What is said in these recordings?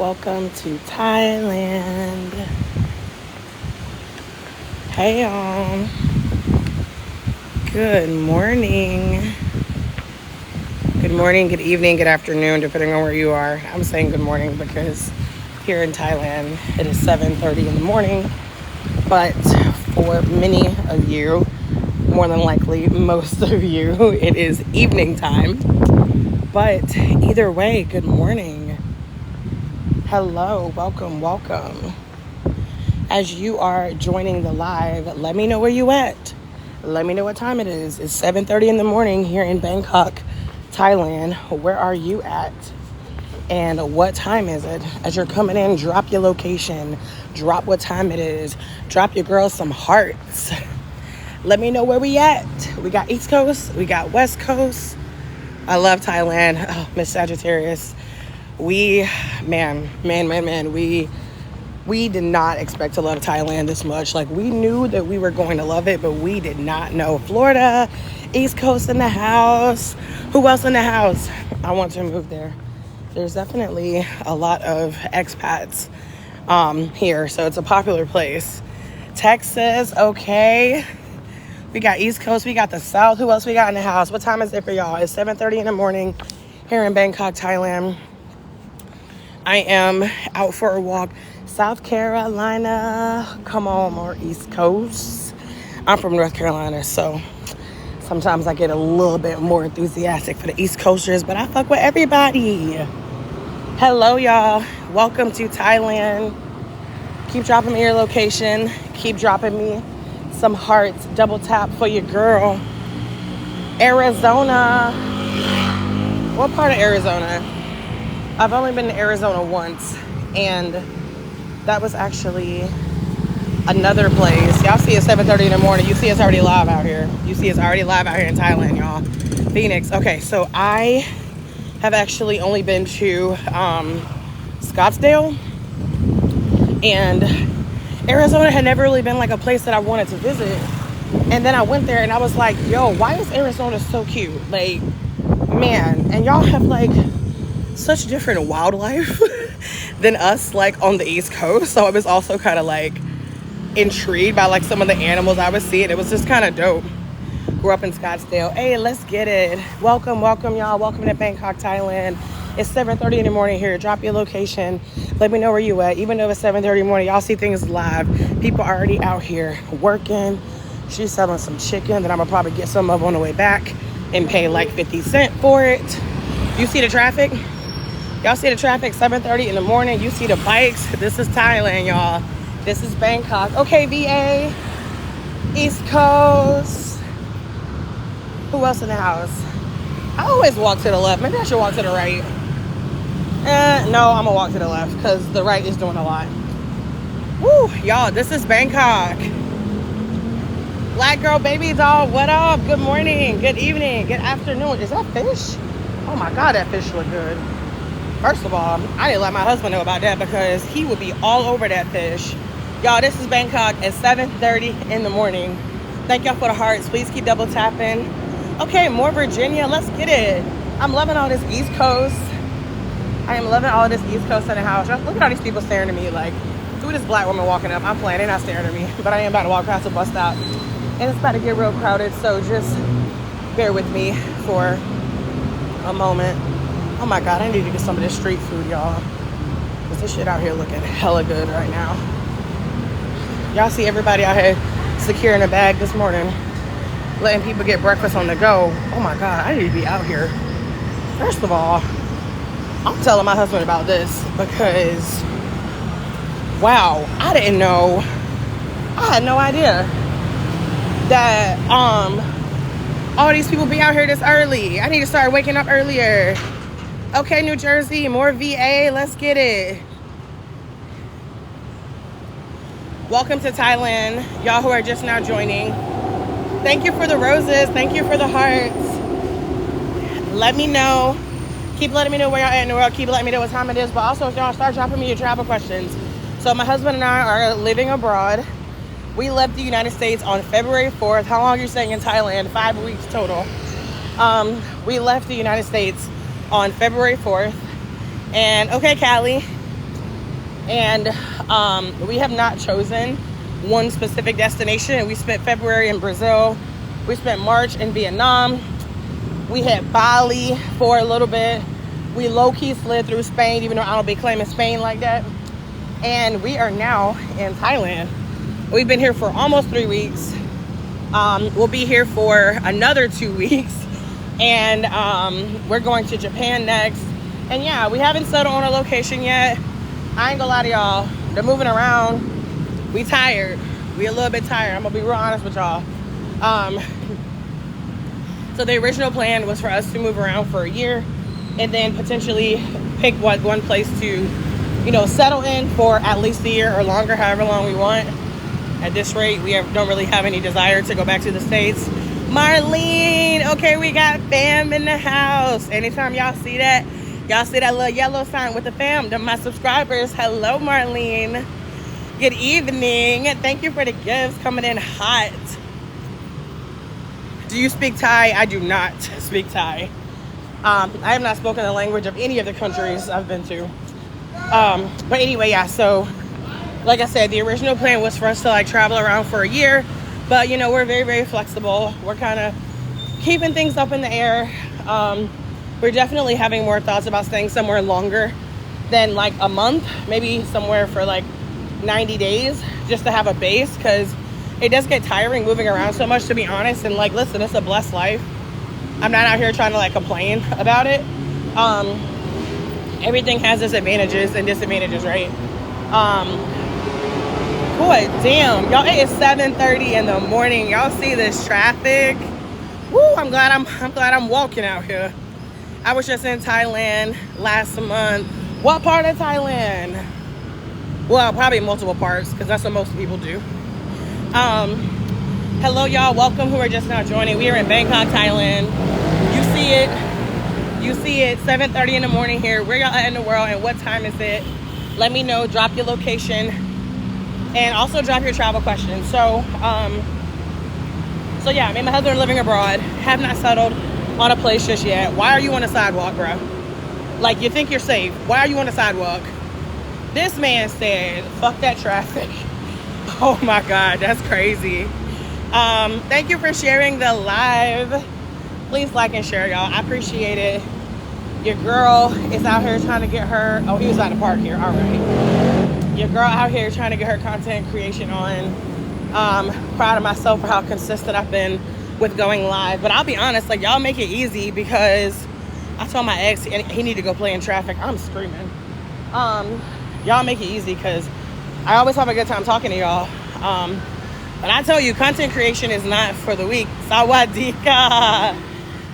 Welcome to Thailand. Hey y'all. Good morning. Good morning, good evening, good afternoon, depending on where you are. I'm saying good morning because here in Thailand it is 7:30 in the morning. But for many of you, more than likely most of you, it is evening time. But either way, good morning. Hello, welcome. As you are joining the live, let me know where you at. Let me know what time it is. It's 7:30 in the morning here in Bangkok, Thailand. Where are you at? And what time is it? As you're coming in, drop your location. Drop what time it is. Drop your girls some hearts. Let me know where we at. We got East Coast. We got West Coast. I love Thailand. Oh, Miss Sagittarius. We did not expect to love Thailand this much. Like, we knew that we were going to love it, but we did not know. Florida, East Coast in the house. Who else in the house? I want to move there. There's definitely a lot of expats here, so it's a popular place. Texas, okay. We got East Coast, we got the South. Who else we got in the house? What time is it for y'all? It's 7:30 in the morning here in Bangkok, Thailand. I am out for a walk. South Carolina, come on, more East Coast. I'm from North Carolina, so sometimes I get a little bit more enthusiastic for the East Coasters, but I fuck with everybody. Hello, y'all. Welcome to Thailand. Keep dropping me your location. Keep dropping me some hearts. Double tap for your girl. Arizona. What part of Arizona? I've only been to Arizona once, and that was actually another place. Y'all see it's 7:30 in the morning. You see it's already live out here. You see it's already live out here in Thailand, y'all. Phoenix. Okay, so I have actually only been to Scottsdale, and Arizona had never really been like a place that I wanted to visit. And then I went there and I was like, yo, why is Arizona so cute? Like, man, and y'all have like such different wildlife than us, like on the East Coast. So I was also kind of like intrigued by like some of the animals I was seeing. It was just kind of dope. Grew up in Scottsdale. Hey, let's get it. Welcome y'all. Welcome to Bangkok, Thailand. It's 7:30 in the morning here. Drop your location. Let me know where you at. Even though it's 7:30 in the morning, y'all see things live. People are already out here working. She's selling some chicken that I'm gonna probably get some of on the way back and pay like 50 cents for it. You see the traffic? Y'all see the traffic, 7:30 in the morning. You see the bikes. This is Thailand, y'all. This is Bangkok. Okay, VA, East Coast. Who else in the house? I always walk to the left. Maybe I should walk to the right. No, I'm gonna walk to the left because the right is doing a lot. Woo, y'all, this is Bangkok. Black girl, baby doll, what up? Good morning, good evening, good afternoon. Is that fish? Oh my God, that fish look good. First of all, I didn't let my husband know about that because he would be all over that fish. Y'all, this is Bangkok at 7:30 in the morning. Thank y'all for the hearts. Please keep double tapping. Okay, more Virginia. Let's get it. I'm loving all this East Coast. I am loving all this East Coast in the house. Look at all these people staring at me like, who is this black woman walking up? I'm playing. They're not staring at me. But I am about to walk past a bus stop. And it's about to get real crowded. So just bear with me for a moment. Oh my God, I need to get some of this street food, y'all. Because this shit out here looking hella good right now. Y'all see everybody out here securing a bag this morning, letting people get breakfast on the go. Oh my God, I need to be out here. First of all, I'm telling my husband about this because, wow, I didn't know. I had no idea that all these people be out here this early. I need to start waking up earlier. Okay, New Jersey, more VA. Let's get it. Welcome to Thailand. Y'all who are just now joining. Thank you for the roses. Thank you for the hearts. Let me know. Keep letting me know where y'all at in the world. Keep letting me know what time it is. But also, if y'all start dropping me your travel questions. So my husband and I are living abroad. We left the United States on February 4th. How long are you staying in Thailand? 5 weeks total. We left the United States on February 4th. And okay, Callie, And we have not chosen one specific destination. We spent February in Brazil. We spent March in Vietnam. We had Bali for a little bit. We low-key slid through Spain, even though I don't be claiming Spain like that. And we are now in Thailand. We've been here for almost 3 weeks. We'll be here for another 2 weeks. And we're going to Japan next. And yeah, we haven't settled on a location yet. I ain't gonna lie to y'all. They're moving around. We tired. We a little bit tired. I'm gonna be real honest with y'all. So the original plan was for us to move around for a year and then potentially pick one place to, you know, settle in for at least a year or longer, however long we want. At this rate, we don't really have any desire to go back to the States. Marlene, okay, we got fam in the house. Anytime y'all see that little yellow sign with the fam, they're my subscribers. Hello, Marlene. Good evening. Thank you for the gifts coming in hot. Do you speak Thai? I do not speak Thai. I have not spoken the language of any of the countries I've been to. But anyway, yeah, so like I said, the original plan was for us to like travel around for a year, but you know, we're very, very flexible. We're kind of keeping things up in the air. We're definitely having more thoughts about staying somewhere longer than like a month, maybe somewhere for like 90 days just to have a base, because it does get tiring moving around so much, to be honest. And like, listen, it's a blessed life. I'm not out here trying to like complain about it. Everything has its advantages and disadvantages, right? Boy, damn, y'all, it is 7:30 in the morning. Y'all see this traffic? Woo, I'm glad I'm walking out here. I was just in Thailand last month. What part of Thailand? Well, probably multiple parts, because that's what most people do. Hello, y'all. Welcome who are just now joining. We are in Bangkok, Thailand. You see it, 7:30 in the morning here. Where y'all at in the world and what time is it? Let me know. Drop your location and also drop your travel questions. So yeah, me and my husband are living abroad. Have not settled on a place just yet. Why are you on the sidewalk, bro? Like, you think you're safe. Why are you on the sidewalk? This man said, fuck that traffic. Oh my God, that's crazy. Thank you for sharing the live. Please like and share, y'all. I appreciate it. Your girl is out here trying to get her, oh, he was at the park here, all right. Your girl out here trying to get her content creation on. Proud of myself for how consistent I've been with going live. But I'll be honest, like, y'all make it easy, because I told my ex he need to go play in traffic. I'm screaming. Y'all make it easy, because I always have a good time talking to y'all. But I tell you, content creation is not for the weak. Sawadika.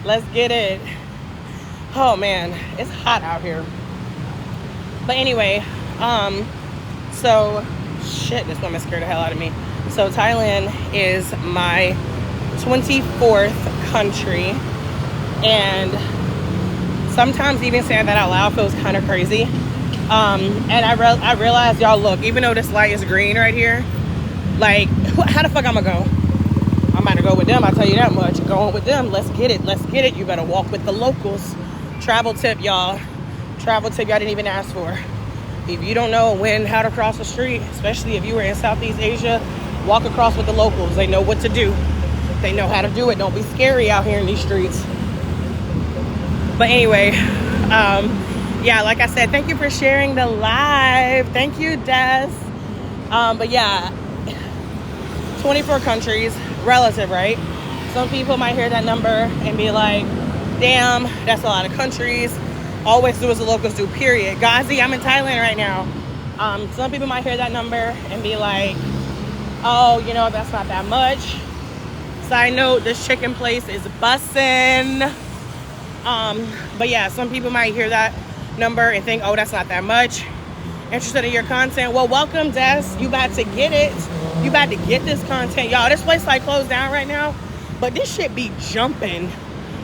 Let's get it. Oh man, it's hot out here. But anyway, so shit, this woman scared the hell out of me. So Thailand is my 24th country, and sometimes even saying that out loud feels kind of crazy. And I realized, y'all, look, even though this light is green right here, like, how the fuck I'm gonna go? I'm about to go with them, I'll tell you that much. Going with them, let's get it. You better walk with the locals. Travel tip, y'all. Travel tip y'all didn't even ask for. If you don't know how to cross the street, especially if you were in Southeast Asia, walk across with the locals. They know what to do. They know how to do it. Don't be scary out here in these streets. But anyway, yeah, like I said, thank you for sharing the live. Thank you, Des. But yeah, 24 countries, relative, right? Some people might hear that number and be like, damn, that's a lot of countries. Always do as the locals do, period. Ghazi, I'm in Thailand right now. Some people might hear that number and be like, oh, you know, that's not that much. Side note, this chicken place is bussin'. But yeah, some people might hear that number and think, oh, that's not that much. Interested in your content? Well, welcome, Des. You about to get it. You about to get this content. Y'all, this place like closed down right now, but this shit be jumping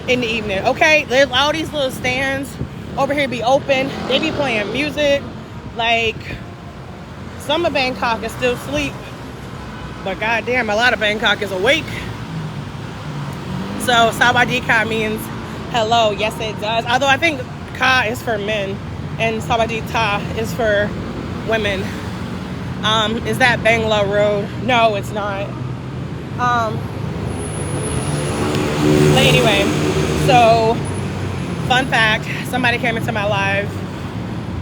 in the evening, okay? There's all these little stands over here be open. They be playing music. Like, some of Bangkok is still asleep, but goddamn, a lot of Bangkok is awake. So Sawadika means hello. Yes, it does. Although I think ka is for men and Sawadita is for women. Is that Bangla Road? No, it's not. But anyway, so fun fact, somebody came into my life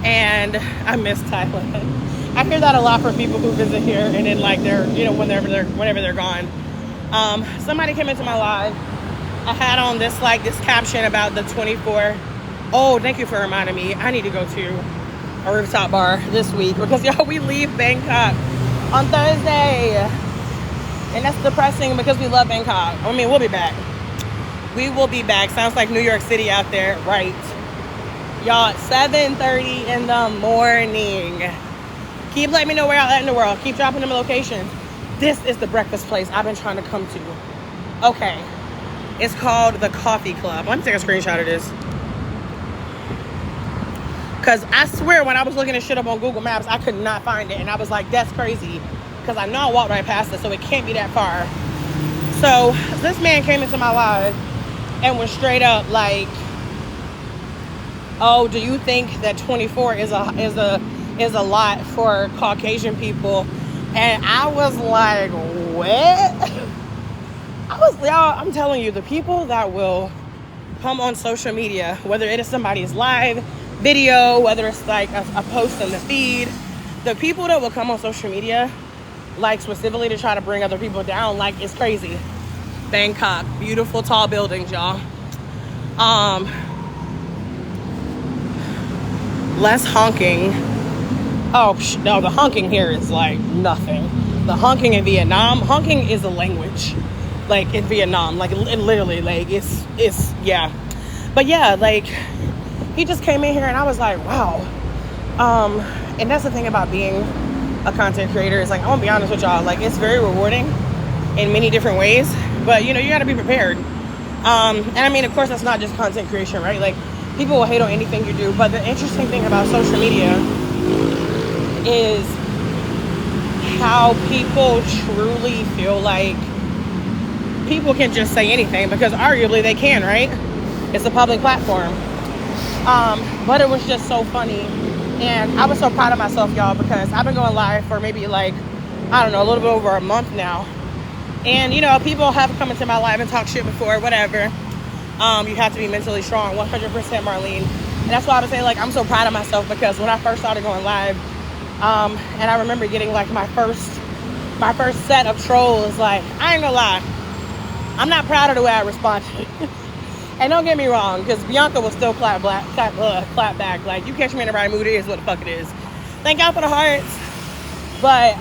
and I miss Thailand. I hear that a lot from people who visit here and then like they're, you know, whenever they're gone. Somebody came into my life. I had on this caption about the 24. Oh, thank you for reminding me. I need to go to a rooftop bar this week because y'all, we leave Bangkok on Thursday. And that's depressing because we love Bangkok. I mean, we'll be back. We will be back. Sounds like New York City out there, right? Y'all, at 7:30 in the morning. Keep letting me know where y'all at in the world. Keep dropping them locations. This is the breakfast place I've been trying to come to. Okay. It's called the Coffee Club. Let me take a screenshot of this. Because I swear when I was looking this shit up on Google Maps, I could not find it. And I was like, that's crazy. Because I know I walked right past it, so it can't be that far. So this man came into my life and was straight up like, oh, do you think that 24 is a lot for Caucasian people? And I was like, what? Y'all, I'm telling you, the people that will come on social media, whether it is somebody's live video, whether it's like a post in the feed, the people that will come on social media, like specifically to try to bring other people down, like it's crazy. Bangkok, beautiful tall buildings, y'all. Less honking. Oh no, the honking here is like nothing. The honking in Vietnam, honking is a language. Like in Vietnam, like it literally, like it's yeah. But yeah, like he just came in here and I was like, wow. And that's the thing about being a content creator is like, I want to be honest with y'all, like it's very rewarding in many different ways, but you know, you got to be prepared. And I mean, of course, that's not just content creation, right? Like people will hate on anything you do, but the interesting thing about social media is how people truly feel like people can just say anything because arguably they can, right? It's a public platform. But it was just so funny. And I was so proud of myself, y'all, because I've been going live for maybe like, I don't know, a little bit over a month now. And, you know, people have come into my live and talk shit before, whatever. You have to be mentally strong, 100% Marlene. And that's why I would say, like, I'm so proud of myself because when I first started going live, and I remember getting like my first set of trolls, like, I ain't gonna lie, I'm not proud of the way I responded. And don't get me wrong, because Bianca will still clap back. Like, you catch me in the right mood, it is what the fuck it is. Thank y'all for the hearts. But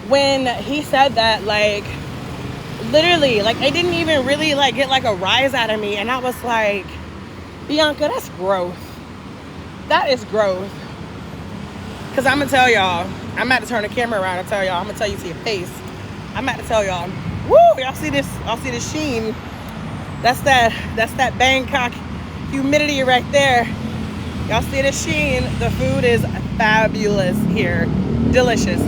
when he said that, like, literally, like, it didn't even really like get like a rise out of me. And I was like, Bianca, that's growth. That is growth. Because I'm gonna tell y'all, I'm about to turn the camera around and tell y'all, I'm gonna tell you to your face. I'm about to tell y'all, woo, y'all see this sheen. That's that Bangkok humidity right there. Y'all see the sheen. The food is fabulous here. Delicious.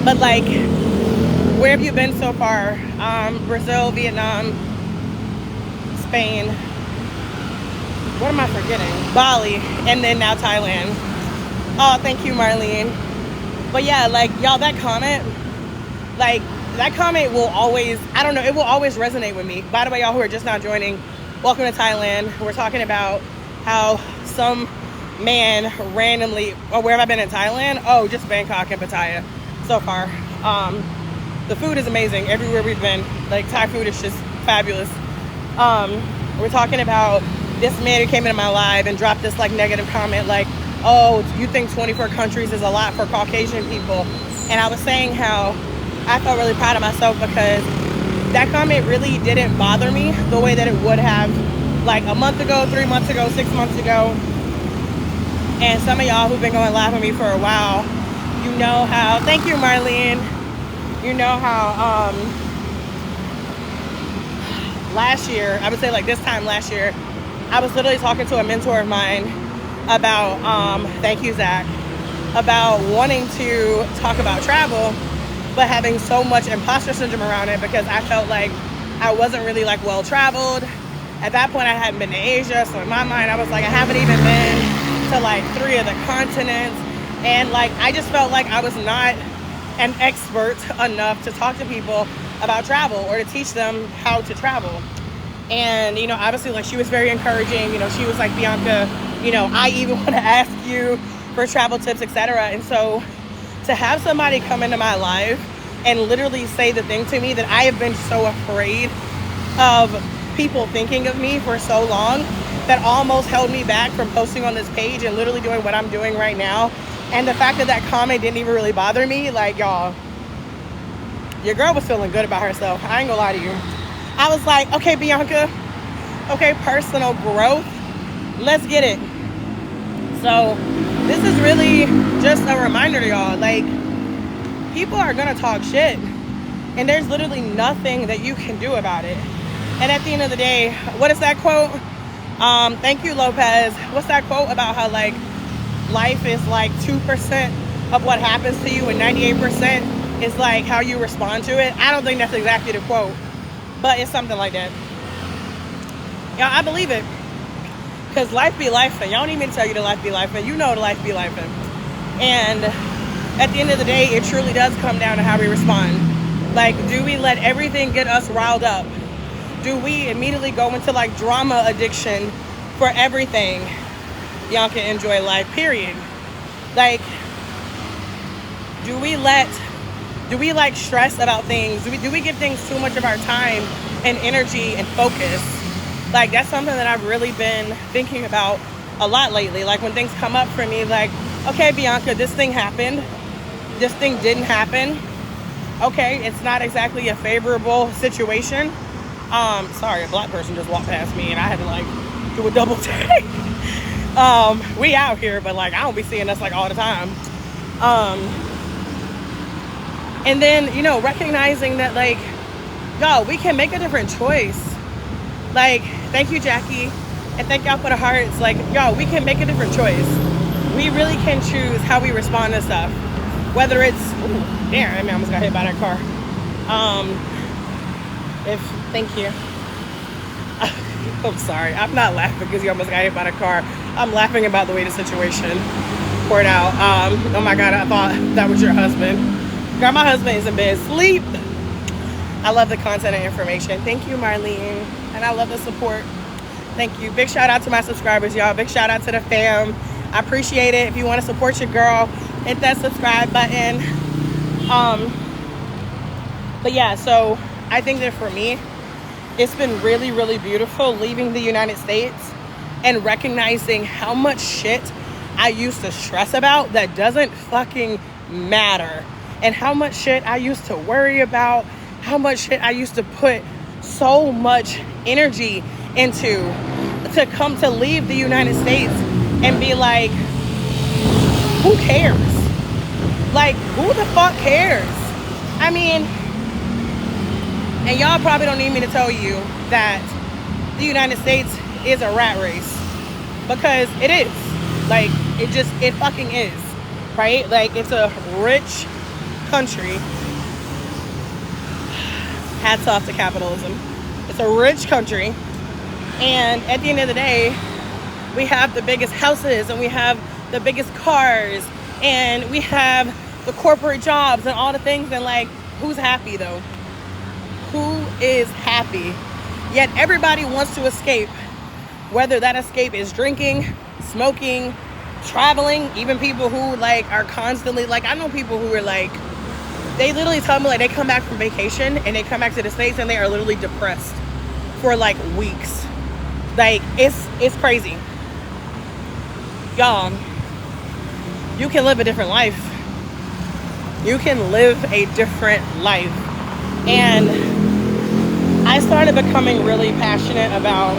But like, where have you been so far? Brazil, Vietnam, Spain. What am I forgetting? Bali, and then now Thailand. Oh, thank you, Marlene. But yeah, like, y'all, that comment will always, I don't know, it will always resonate with me. By the way, y'all who are just now joining, welcome to Thailand. We're talking about how some man randomly, oh, where have I been in Thailand? Oh, just Bangkok and Pattaya so far. The food is amazing everywhere we've been. Like, Thai food is just fabulous. We're talking about this man who came into my live and dropped this like negative comment, like, oh, you think 24 countries is a lot for Caucasian people. And I was saying how I felt really proud of myself because that comment really didn't bother me the way that it would have like a month ago, 3 months ago, 6 months ago. And some of y'all who've been going live with me for a while, you know how, thank you, Marlene. You know how last year, I would say like this time last year, I was literally talking to a mentor of mine about, thank you, Zach, about wanting to talk about travel, but having so much imposter syndrome around it because I felt like I wasn't really like well traveled. At that point, I hadn't been to Asia, so in my mind, I was like, I haven't even been to like 3 of the continents, and like I just felt like I was not an expert enough to talk to people about travel or to teach them how to travel. And you know, obviously, like, she was very encouraging. You know, she was like, Bianca, you know, I even want to ask you for travel tips, etc. And so to have somebody come into my life and literally say the thing to me that I have been so afraid of people thinking of me for so long, that almost held me back from posting on this page and literally doing what I'm doing right now. And the fact that that comment didn't even really bother me, like, y'all, your girl was feeling good about herself. I ain't gonna lie to you. I was like, okay, Bianca, okay, personal growth, let's get it. So this is really just a reminder to y'all, like, people are gonna talk shit, and there's literally nothing that you can do about it. And at the end of the day, what is that quote? Thank you, Lopez. What's that quote about how, like, life is like 2% of what happens to you and 98% is like how you respond to it? I don't think that's exactly the quote, but it's something like that. Yeah, I believe it. Because life be life, and y'all don't need me to tell you the life be life, and you know the life be life. And at the end of the day, it truly does come down to how we respond. Like, do we let everything get us riled up? Do we immediately go into like drama addiction for everything? Bianca, enjoy life, period. Like, do we like stress about things? Do we give things too much of our time and energy and focus? Like, that's something that I've really been thinking about a lot lately. Like, when things come up for me, like, okay, Bianca, this thing happened. This thing didn't happen. Okay, it's not exactly a favorable situation. Sorry, a black person just walked past me and I had to like do a double take. We out here, but like I don't be seeing us like all the time. And then, you know, recognizing that, like, y'all, we can make a different choice. Like, thank you, Jackie, and thank y'all for the hearts. Like, y'all, we can make a different choice. We really can choose how we respond to stuff. Whether it's, ooh, damn, I mean, I almost got hit by that car. Thank you. I'm sorry. I'm not laughing because you almost got hit by the car. I'm laughing about the way the situation poured out. Oh my God, I thought that was your husband. Girl, my husband is in bed asleep. I love the content and information. Thank you, Marlene. And I love the support. Thank you. Big shout out to my subscribers, y'all. Big shout out to the fam. I appreciate it. If you want to support your girl, hit that subscribe button. But yeah, so I think that for me, it's been really, really beautiful leaving the United States and recognizing how much shit I used to stress about that doesn't fucking matter. And how much shit I used to worry about, how much shit I used to put so much energy into, to come to leave the United States and be like, who cares? Like, who the fuck cares? I mean, and y'all probably don't need me to tell you that the United States is a rat race, because it is. Like, it fucking is, right? Like, it's a rich country. Hats off to capitalism. It's a rich country, and at the end of the day, we have the biggest houses, and we have the biggest cars, and we have the corporate jobs and all the things, and like, who's happy though? Who is happy? Yet everybody wants to escape, whether that escape is drinking, smoking, traveling. Even people who like are constantly, like, I know people who are like, they literally tell me, like, they come back from vacation and they come back to the States and they are literally depressed for like weeks. Like, it's crazy. Y'all, you can live a different life. You can live a different life. And I started becoming really passionate about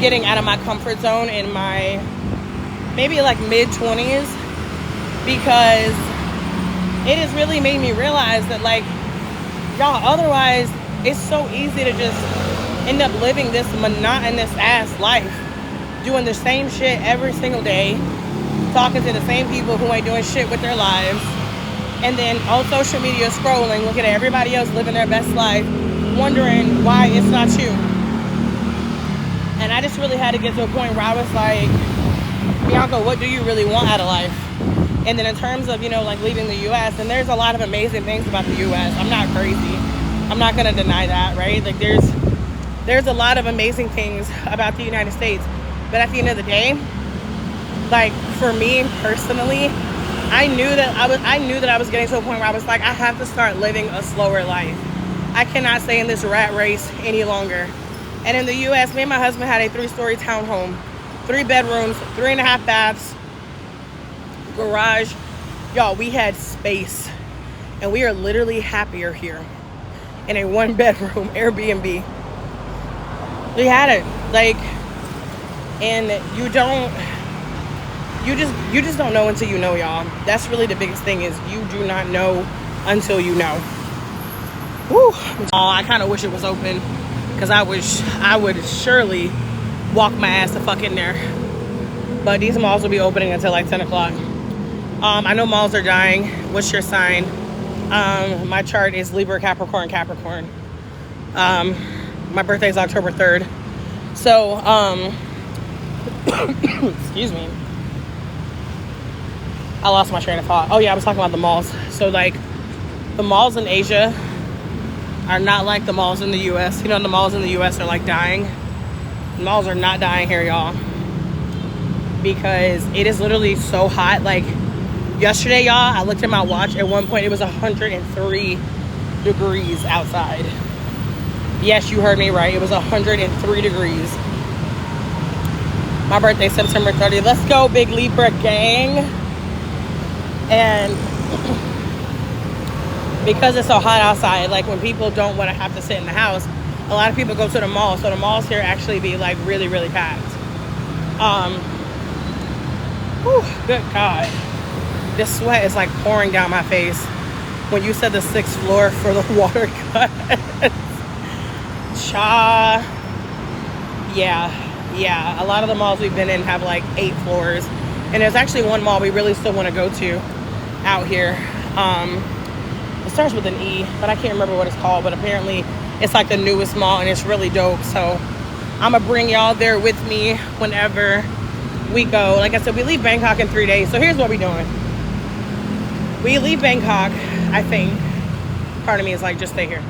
getting out of my comfort zone in my maybe like mid-20s, because it has really made me realize that, like, y'all, otherwise it's so easy to just end up living this monotonous ass life, doing the same shit every single day, talking to the same people who ain't doing shit with their lives, and then on social media scrolling, looking at everybody else living their best life, wondering why it's not you. I just really had to get to a point where I was like, Bianca, what do you really want out of life? And then in terms of, you know, like leaving the U.S., and there's a lot of amazing things about the U.S. I'm not crazy. I'm not going to deny that, right? Like there's a lot of amazing things about the United States. But at the end of the day, like for me personally, I knew that I was getting to a point where I was like, I have to start living a slower life. I cannot stay in this rat race any longer. And in the U.S., me and my husband had a 3-story townhome, 3 bedrooms, 3.5 baths, garage. Y'all, we had space. And we are literally happier here in a 1-bedroom Airbnb. We had it. Like, and you just don't know until you know, y'all. That's really the biggest thing, is you do not know until you know. Whew. Oh, I kind of wish it was open, because I would surely walk my ass the fuck in there. But these malls will be opening until like 10 o'clock. I know malls are dying. What's your sign? My chart is Libra, Capricorn, Capricorn. My birthday is October 3rd. So, excuse me. I lost my train of thought. Oh yeah, I was talking about the malls. So like, the malls in Asia are not like the malls in the US. You know, the malls in the US are like dying. The malls are not dying here, y'all. Because it is literally so hot. Like, yesterday, y'all, I looked at my watch. At one point, it was 103 degrees outside. Yes, you heard me right. It was 103 degrees. My birthday, September 30th. Let's go, big Libra gang. And because it's so hot outside, like when people don't want to have to sit in the house, a lot of people go to the mall. So the malls here actually be like really, really packed. Whew, good God. This sweat is like pouring down my face. When you said the 6th floor for the water cut. Yeah. A lot of the malls we've been in have like 8 floors. And there's actually one mall we really still want to go to out here. It starts with an E, but I can't remember what it's called. But apparently it's like the newest mall, and it's really dope. So I'm going to bring y'all there with me whenever we go. Like I said, we leave Bangkok in 3 days. So here's what we're doing. We leave Bangkok, I think. Part of me is like, just stay here.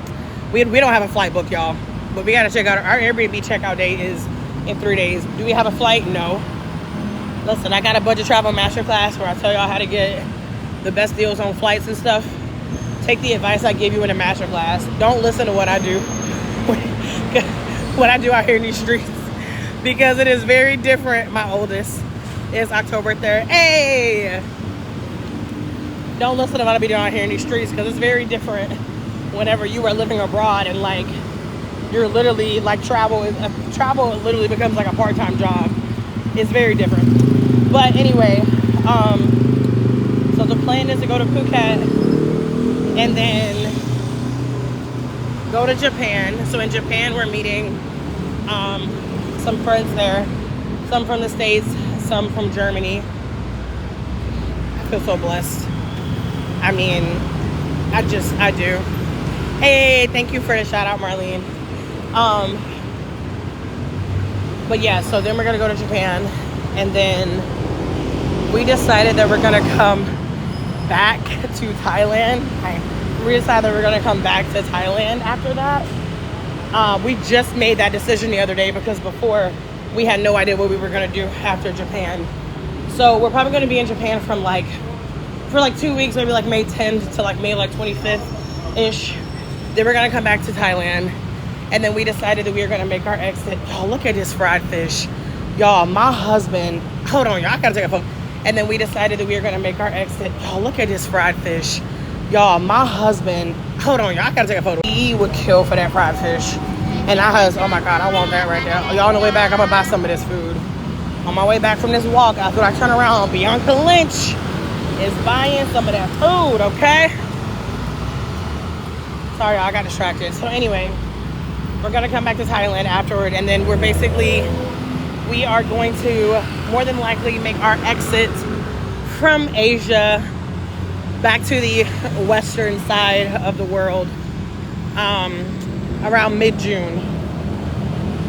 We don't have a flight book, y'all. But we got to check out. Our Airbnb checkout date is in 3 days. Do we have a flight? No. Listen, I got a budget travel masterclass where I tell y'all how to get the best deals on flights and stuff. Take the advice I give you in a masterclass. Don't listen to what I do. What I do out here in these streets. Because it is very different. My oldest is October 3rd. Hey! Don't listen to what I be doing out here in these streets, because it's very different whenever you are living abroad and like you're literally like travel literally becomes like a part-time job. It's very different. But anyway, so the plan is to go to Phuket and then go to Japan. So in Japan we're meeting some friends there, some from the States, some from Germany. I feel so blessed. I mean, I do. Hey, thank you for the shout out, Marlene. But yeah, so then we're gonna go to Japan, and then we decided that we're gonna come back to Thailand. We decided that we're gonna come back to Thailand after that. We just made that decision the other day, because before we had no idea what we were gonna do after Japan. So we're probably gonna be in Japan for like 2 weeks, maybe like May 10th to like May like 25th ish. Then we're gonna come back to Thailand, and then we decided that we were gonna make our exit. Y'all, look at this fried fish. Y'all, my husband, hold on, y'all, I gotta take a photo. And then we decided that we were gonna make our exit. Y'all, look at this fried fish. Y'all, my husband, hold on, y'all, I gotta take a photo. He would kill for that fried fish. And oh my God, I want that right there. Y'all, on the way back, I'm gonna buy some of this food. On my way back from this walk, after I turn around, Bianca Lynch is buying some of that food, okay? Sorry, I got distracted. So anyway, we're gonna come back to Thailand afterward, and then we are going to more than likely make our exit from Asia back to the western side of the world around mid-June.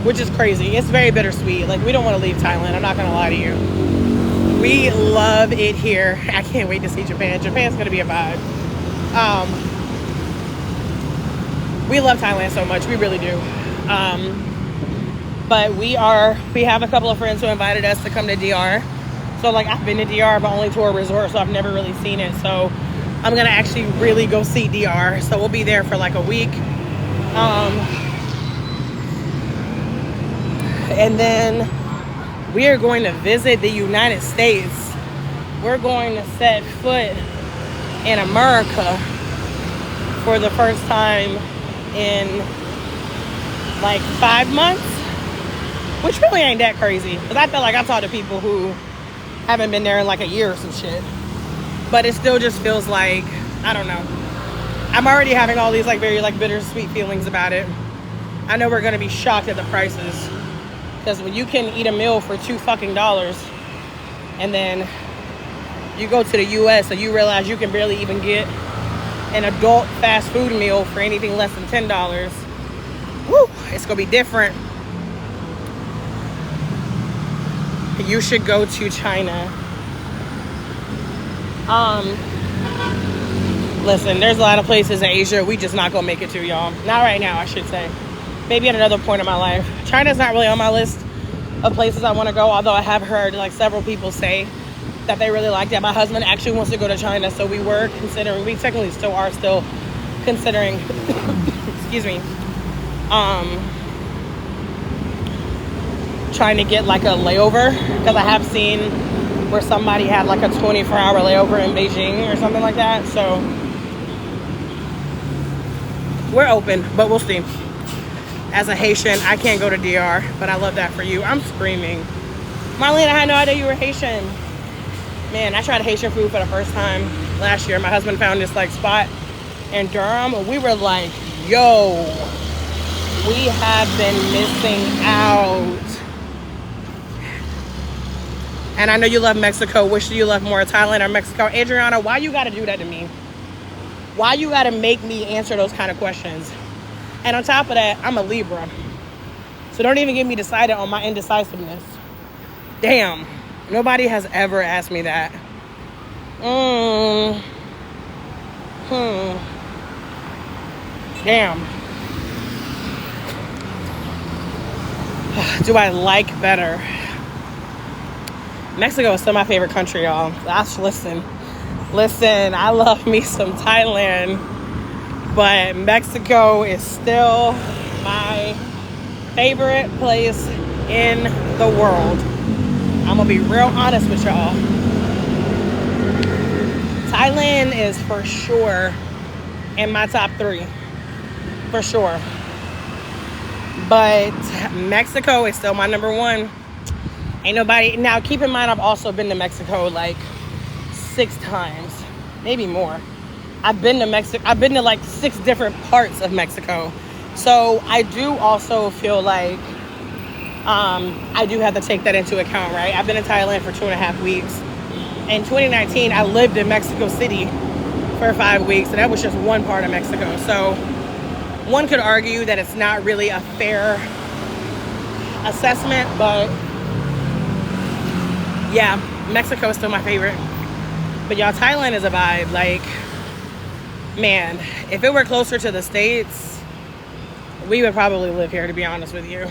which is crazy. It's very bittersweet. Like, we don't want to leave Thailand. I'm not going to lie to you. We love it here. I can't wait to see Japan. Japan's going to be a vibe. We love Thailand so much. We really do. But we have a couple of friends who invited us to come to DR. So, like, I've been to DR, but only to a resort, so I've never really seen it. So, I'm going to actually really go see DR. So, we'll be there for, like, a week. And then we are going to visit the United States. We're going to set foot in America for the first time in, like, 5 months. Which really ain't that crazy. Because I feel like I've talked to people who haven't been there in like a year or some shit. But it still just feels like, I don't know. I'm already having all these like very like bittersweet feelings about it. I know we're going to be shocked at the prices. Because when you can eat a meal for $2 fucking and then you go to the US and you realize you can barely even get an adult fast food meal for anything less than $10. Woo, it's going to be different. You should go to China. Listen, there's a lot of places in Asia we just not gonna make it to, y'all. Not right now, I should say. Maybe at another point in my life. China's not really on my list of places I want to go, although I have heard like several people say that they really like that. My husband actually wants to go to China, so we technically still are considering excuse me, trying to get like a layover, because I have seen where somebody had like a 24-hour layover in Beijing or something like that. So we're open, but we'll see. As a Haitian, I can't go to DR, but I love that for you. I'm screaming. Marlene, I had no idea you were Haitian. Man, I tried Haitian food for the first time last year. My husband found this like spot in Durham. We were like, yo, we have been missing out. And I know you love Mexico. Which do you love more, Thailand or Mexico? Adriana, why you gotta do that to me? Why you gotta make me answer those kind of questions? And on top of that, I'm a Libra. So don't even get me decided on my indecisiveness. Damn. Nobody has ever asked me that. Damn. Do I like better? Mexico is still my favorite country, y'all. Listen, I love me some Thailand, but Mexico is still my favorite place in the world. I'm gonna be real honest with y'all. Thailand is for sure in my top 3, for sure. But Mexico is still my number 1. Ain't nobody. Now, keep in mind, I've also been to Mexico like 6 times, maybe more. I've been to Mexico. I've been to like 6 different parts of Mexico. So I do also feel like I do have to take that into account, right? I've been in Thailand for 2.5 weeks. In 2019, I lived in Mexico City for 5 weeks, and that was just one part of Mexico. So one could argue that it's not really a fair assessment, but yeah, Mexico is still my favorite. But y'all, Thailand is a vibe. Like, man, if it were closer to the States, we would probably live here, to be honest with you.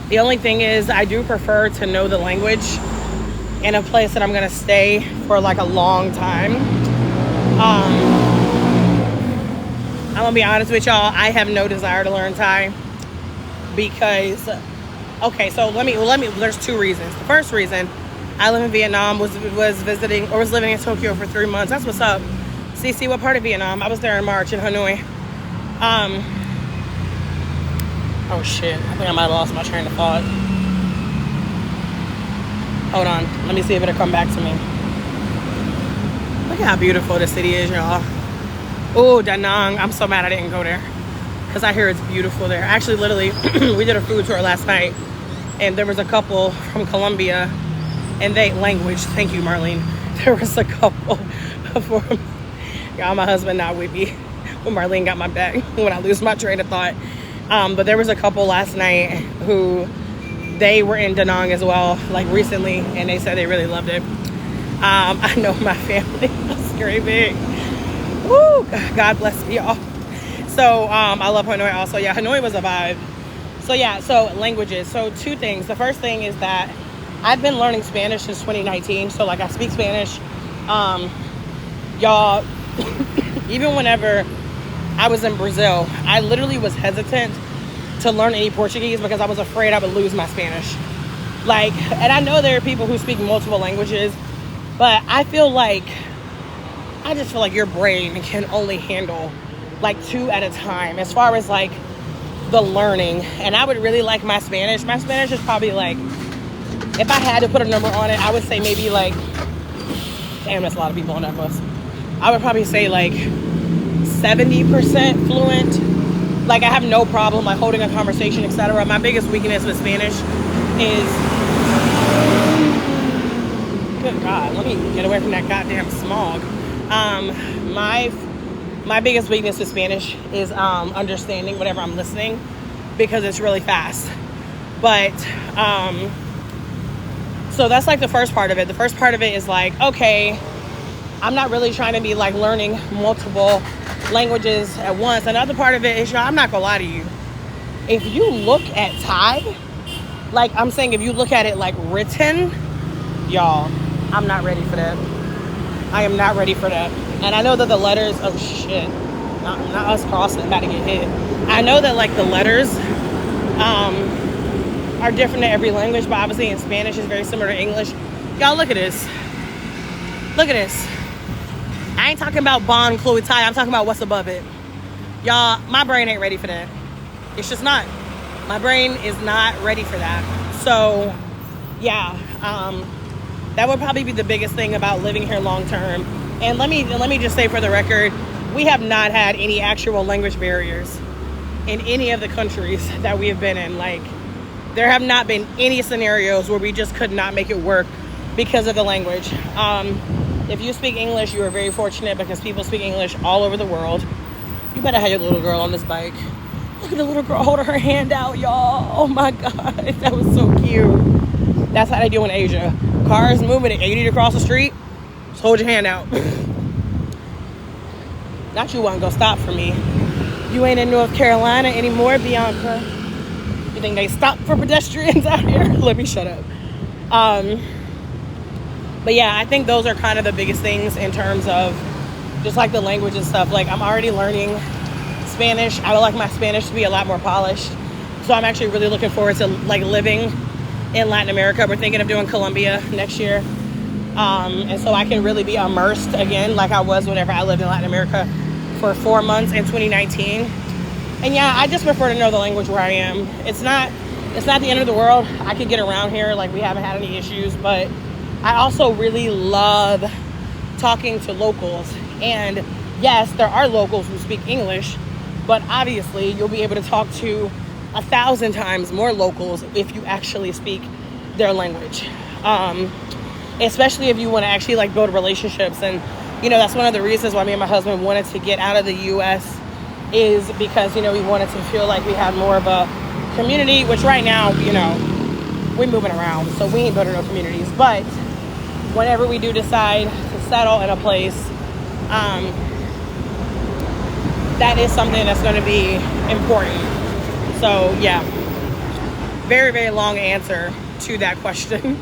The only thing is, I do prefer to know the language in a place that I'm gonna stay for like a long time. I'm gonna be honest with y'all, I have no desire to learn Thai because, okay, so let me, there's 2 reasons. The first reason, I live in Vietnam, was living in Tokyo for 3 months. That's what's up. CC, what part of Vietnam? I was there in March in Hanoi. Oh shit, I think I might have lost my train of thought. Hold on, let me see if it'll come back to me. Look at how beautiful the city is, y'all. Oh, Da Nang, I'm so mad I didn't go there, because I hear it's beautiful there. Actually, literally, we did a food tour last night, and there was a couple from Colombia, and thank you, Marlene. There was a couple from, y'all, my husband not with me, when Marlene got my back, when I lose my train of thought. But there was a couple last night who they were in Da Nang as well, like recently, and they said they really loved it. I know my family was screaming. Woo! God bless y'all. So I love Hanoi also. Yeah, Hanoi was a vibe. So yeah, so languages. So two things. The first thing is that I've been learning Spanish since 2019. So like I speak Spanish. Y'all, even whenever I was in Brazil, I literally was hesitant to learn any Portuguese because I was afraid I would lose my Spanish. Like, and I know there are people who speak multiple languages, but I just feel like your brain can only handle like 2 at a time as far as like the learning. And I would really like my Spanish. My Spanish is probably like, if I had to put a number on it, I would say maybe like, damn, that's a lot of people on that bus. I would probably say like 70% fluent. Like I have no problem like holding a conversation, etc. My biggest weakness with Spanish is, good God, let me get away from that goddamn smog. My biggest weakness with Spanish is understanding whatever I'm listening because it's really fast. But so that's like the first part of it. The first part of it is like, okay, I'm not really trying to be like learning multiple languages at once. Another part of it is, y'all, I'm not gonna lie to you. If you look at Thai, like I'm saying, if you look at it like written, y'all, I'm not ready for that. I am not ready for that. And I know that the letters, oh shit, not us crossing, about to get hit. I know that like the letters are different in every language, but obviously in Spanish it's very similar to English. Y'all, look at this. Look at this. I ain't talking about bon Chloe Thai. I'm talking about what's above it. Y'all, my brain ain't ready for that. It's just not. My brain is not ready for that. So, yeah, that would probably be the biggest thing about living here long term. And let me just say for the record, we have not had any actual language barriers in any of the countries that we have been in. Like, there have not been any scenarios where we just could not make it work because of the language. If you speak English, you are very fortunate because people speak English all over the world. You better have your little girl on this bike. Look at the little girl holding her hand out, y'all. Oh my God, that was so cute. That's how they do in Asia. Cars moving and you need to cross the street, just hold your hand out. Not you want to go stop for me. You ain't in North Carolina anymore, Bianca. You think they stop for pedestrians out here? Let me shut up. But yeah, I think those are kind of the biggest things in terms of just like the language and stuff. Like I'm already learning Spanish. I would like my Spanish to be a lot more polished. So I'm actually really looking forward to like living in Latin America. We're thinking of doing Colombia next year. And so I can really be immersed again like I was whenever I lived in Latin America for 4 months in 2019. And yeah, I just prefer to know the language where I am. It's not the end of the world. I could get around here, like we haven't had any issues, but I also really love talking to locals. And yes, there are locals who speak English, but obviously you'll be able to talk to 1,000 times more locals if you actually speak their language. Especially if you want to actually like build relationships. And you know, that's one of the reasons why me and my husband wanted to get out of the US is because, you know, we wanted to feel like we had more of a community, which right now, you know, we're moving around, so we ain't building no communities. But whenever we do decide to settle in a place, that is something that's going to be important. So yeah, very, very long answer to that question.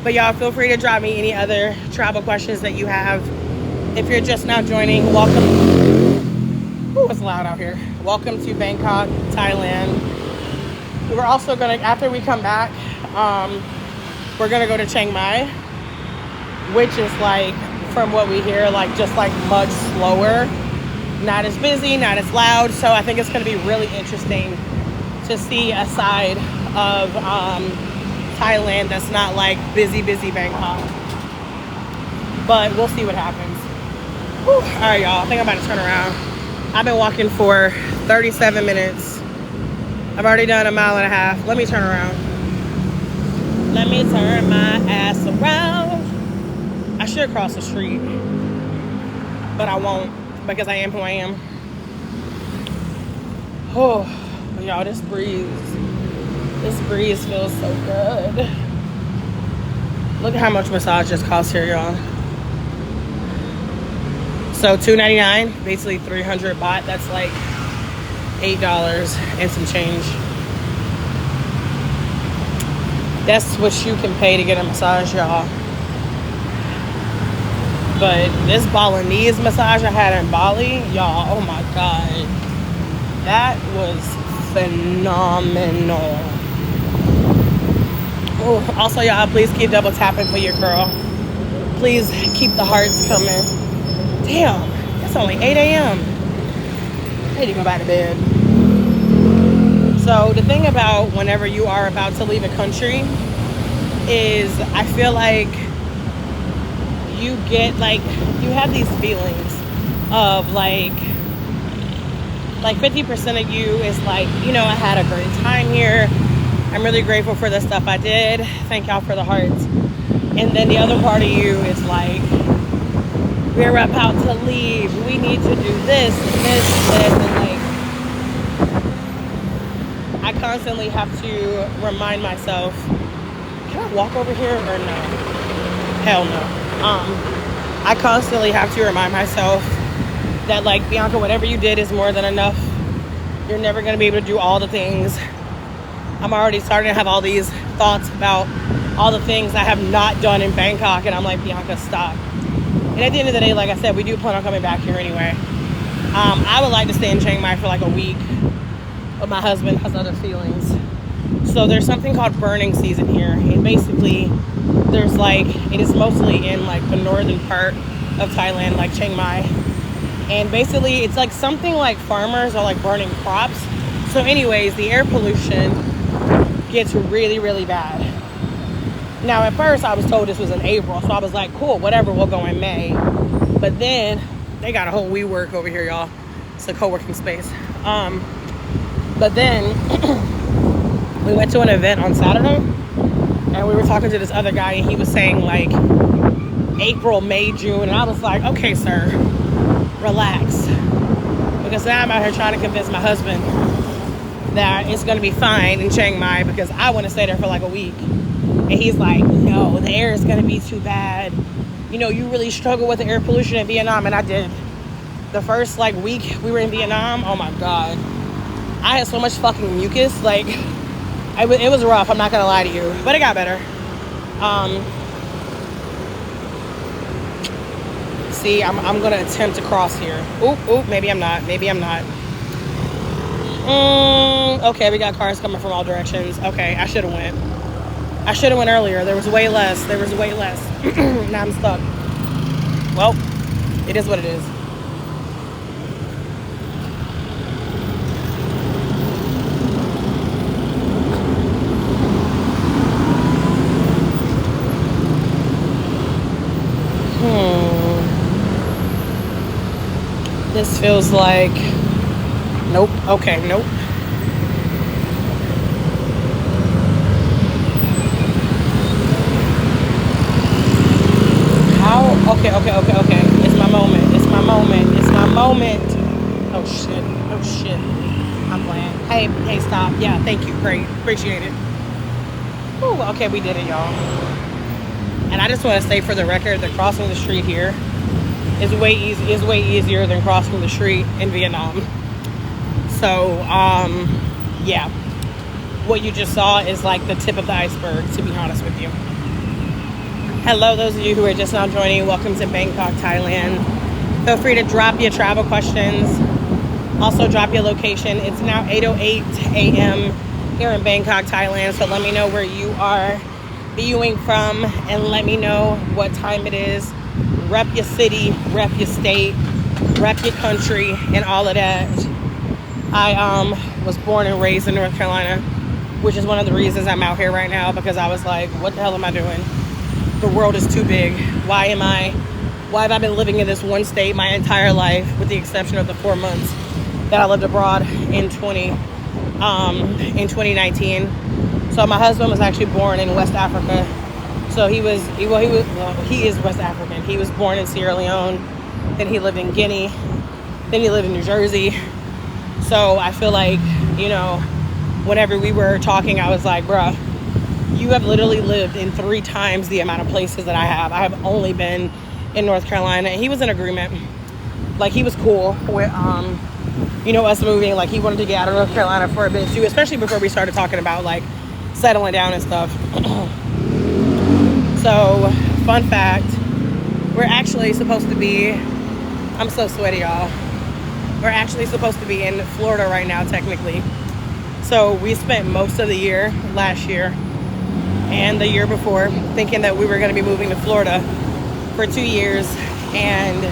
But y'all feel free to drop me any other travel questions that you have. If you're just now joining, welcome. Ooh, it's loud out here. Welcome to Bangkok, Thailand. We're also gonna, after we come back, we're gonna go to Chiang Mai, which is like, from what we hear, like just like much slower, not as busy, not as loud. So I think it's gonna be really interesting to see a side of Thailand that's not like busy Bangkok. But we'll see what happens. Whew. All right, y'all, I think I'm about to turn around. I've been walking for 37 minutes. I've already done 1.5 miles. Let me turn around. Let me turn my ass around. I should cross the street, but I won't because I am who I am. Oh, Y'all, this breeze feels so good. Look at how much massage just costs here, y'all. So $2.99, basically 300 baht. That's like $8 and some change. That's what you can pay to get a massage, y'all. But this Balinese massage I had in Bali, y'all, oh my God. That was phenomenal. Oh, also, y'all, please keep double tapping for your girl. Please keep the hearts coming. Damn, it's only 8 a.m. I need to go back to bed. So the thing about whenever you are about to leave a country is I feel like you get like, you have these feelings of like 50% of you is like, you know, I had a great time here. I'm really grateful for the stuff I did. Thank y'all for the hearts. And then the other part of you is like, we're about to leave. We need to do this and this and this. And like, I constantly have to remind myself, can I walk over here or no? Hell no. I constantly have to remind myself that, like, Bianca, whatever you did is more than enough. You're never going to be able to do all the things. I'm already starting to have all these thoughts about all the things I have not done in Bangkok, and I'm like, Bianca, stop. And at the end of the day, like I said, we do plan on coming back here anyway. I would like to stay in Chiang Mai for like a week, but my husband has other feelings. So there's something called burning season here, and basically there's like, it is mostly in like the northern part of Thailand, like Chiang Mai. And basically it's like something like farmers are like burning crops. So anyways, the air pollution gets really, really bad. Now at first I was told this was in April, so I was like, cool, whatever, we'll go in May. But then they got a whole WeWork over here, y'all. It's a co-working space. But then we went to an event on Saturday, and we were talking to this other guy, and he was saying like April, May, June, and I was like, okay, sir, relax. Because now I'm out here trying to convince my husband that it's going to be fine in Chiang Mai because I want to stay there for like a week. And he's like, no, the air is going to be too bad. You know, you really struggle with the air pollution in Vietnam. And I did. The first like week we were in Vietnam, oh my God. I had so much fucking mucus. Like, it was rough. I'm not going to lie to you. But it got better. See, I'm going to attempt to cross here. Oop, maybe I'm not. Okay, we got cars coming from all directions. Okay, I should have went earlier. There was way less. Now I'm stuck. Well, it is what it is. This feels like, nope. Okay, nope. Okay. It's my moment. Oh shit. I'm playing. Hey, stop. Yeah, thank you. Great. Appreciate it. Ooh, okay, we did it, y'all. And I just want to say for the record that crossing the street here is way easier than crossing the street in Vietnam. So, yeah. What you just saw is like the tip of the iceberg, to be honest with you. Hello, those of you who are just now joining. Welcome to Bangkok, Thailand. Feel free to drop your travel questions. Also, drop your location. It's now 8:08 a.m. here in Bangkok, Thailand. So let me know where you are viewing from, and let me know what time it is. Rep your city, rep your state, rep your country, and all of that. I was born and raised in North Carolina, which is one of the reasons I'm out here right now, because I was like, what the hell am I doing? The world is too big. Why have I been living in this one state my entire life, with the exception of the 4 months that I lived abroad in 2019. So my husband was actually born in West Africa. So he is West African. He was born in Sierra Leone, then he lived in Guinea, then he lived in New Jersey. So I feel like, you know, whenever we were talking, I was like, bruh, you have literally lived in 3 times the amount of places that I have. I have only been in North Carolina. And he was in agreement. Like, he was cool with, you know, us moving. Like, he wanted to get out of North Carolina for a bit too, especially before we started talking about, like, settling down and stuff. So, fun fact, we're actually supposed to be, I'm so sweaty, y'all. We're actually supposed to be in Florida right now, technically. So, we spent most of the year, last year, and the year before, thinking that we were going to be moving to Florida for 2 years. And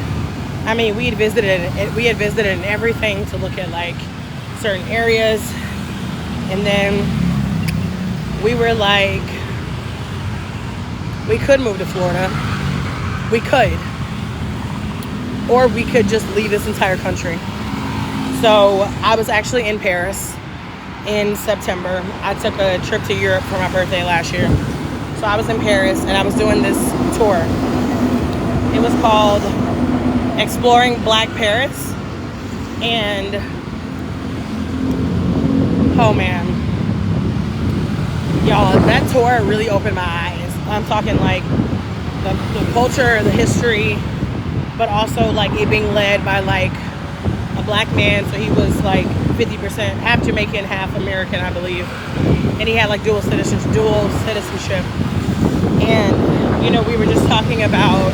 I mean, we had visited everything to look at like certain areas, and then we were like, we could move to Florida, we could, or we could just leave this entire country. So I was actually in Paris in September. I took a trip to Europe for my birthday last year. So I was in Paris and I was doing this tour. It was called Exploring Black Paris. And oh man, y'all, that tour really opened my eyes. I'm talking like the culture, the history, but also like it being led by like a black man. So he was like 50%, half Jamaican, half American, I believe. And he had like dual citizenship. And, you know, we were just talking about,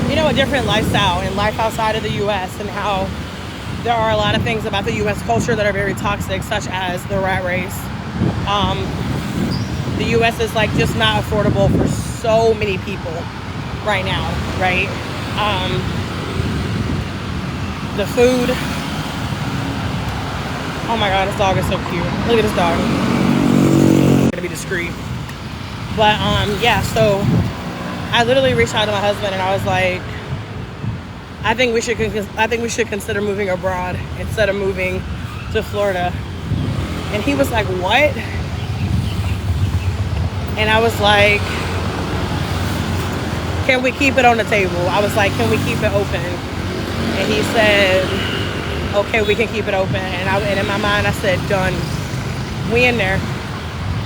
you know, a different lifestyle and life outside of the U.S. and how there are a lot of things about the U.S. culture that are very toxic, such as the rat race. The U.S. is like just not affordable for so many people right now, right? The food. Oh my God, this dog is so cute. Look at this dog. I'm gonna be discreet. But yeah, so I literally reached out to my husband and I was like, I think we should consider moving abroad instead of moving to Florida. And he was like, what? And I was like, can we keep it on the table? I was like, can we keep it open? And he said, okay, we can keep it open. And in my mind, I said, done. We in there.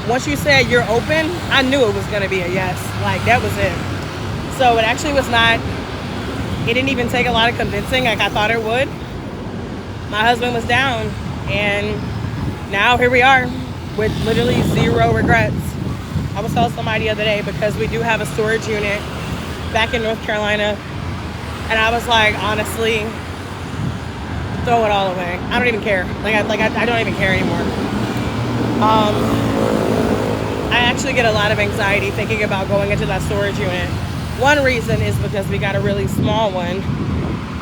Once you said you're open, I knew it was going to be a yes. Like, that was it. So it actually was not, it didn't even take a lot of convincing like I thought it would. My husband was down. And now here we are with literally zero regrets. I was telling somebody the other day because we do have a storage unit back in North Carolina. And I was like, honestly, throw it all away. I don't even care. I don't even care anymore. I actually get a lot of anxiety thinking about going into that storage unit. One reason is because we got a really small one,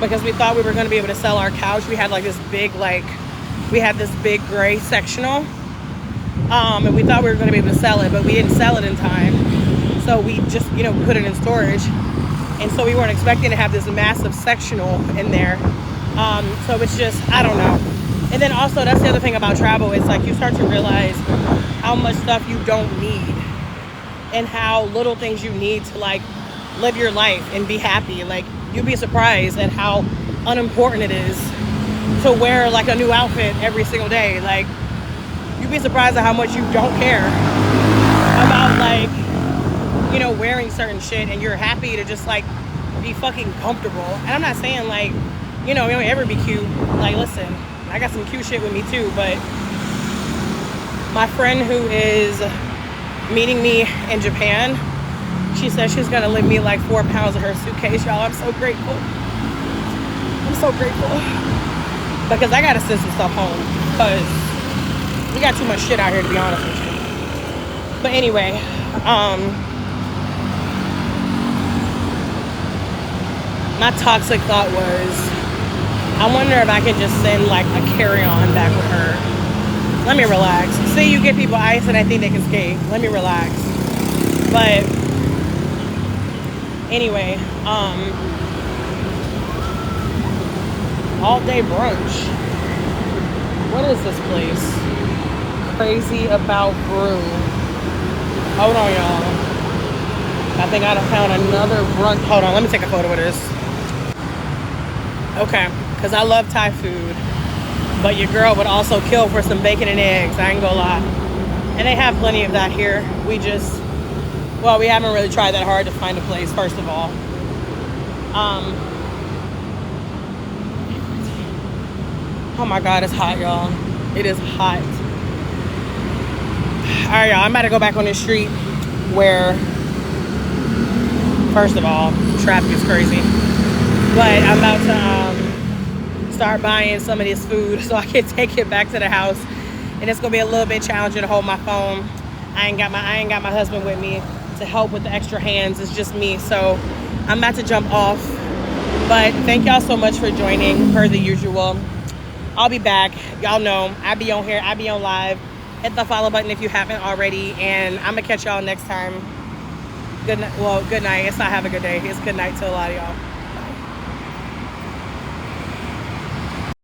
because we thought we were going to be able to sell our couch. We had like this big, we had this big gray sectional, and we thought we were going to be able to sell it, but we didn't sell it in time. So we just, you know, put it in storage. And so we weren't expecting to have this massive sectional in there. So it's just, I don't know. And then also, that's the other thing about travel. It's like you start to realize how much stuff you don't need and how little things you need to like live your life and be happy. Like, you'd be surprised at how unimportant it is to wear like a new outfit every single day. Like, you'd be surprised at how much you don't care about, like, you know, wearing certain shit, and you're happy to just like be fucking comfortable. And I'm not saying like, you know, you don't ever be cute. Like, listen, I got some cute shit with me too, but my friend who is meeting me in Japan, she said she's gonna lend me like 4 pounds of her suitcase, y'all. I'm so grateful. I'm so grateful. Because I gotta send some stuff home, because we got too much shit out here, to be honest with you. But anyway, my toxic thought was, I wonder if I could just send like a carry-on back with her. Let me relax. See, you give people ice and I think they can skate. Let me relax. But anyway, all day brunch. What is this place? Crazy About Brew. Hold on, y'all. I think I found another brunch. Hold on, let me take a photo of this. Okay, because I love Thai food, But your girl would also kill for some bacon and eggs. I ain't gonna lie. And they have plenty of that here. We haven't really tried that hard to find a place, first of all. Oh my God, it's hot, y'all. It is hot. All right, y'all, I'm about to go back on this street where, first of all, traffic is crazy. But I'm about to start buying some of this food so I can take it back to the house. And it's gonna be a little bit challenging to hold my phone. I ain't got my husband with me to help with the extra hands. It's just me. So I'm about to jump off. But thank y'all so much for joining, per the usual. I'll be back. Y'all know I be on here. I be on live. Hit the follow button if you haven't already. And I'm gonna catch y'all next time. Good night. Well, good night. It's not have a good day. It's good night to a lot of y'all.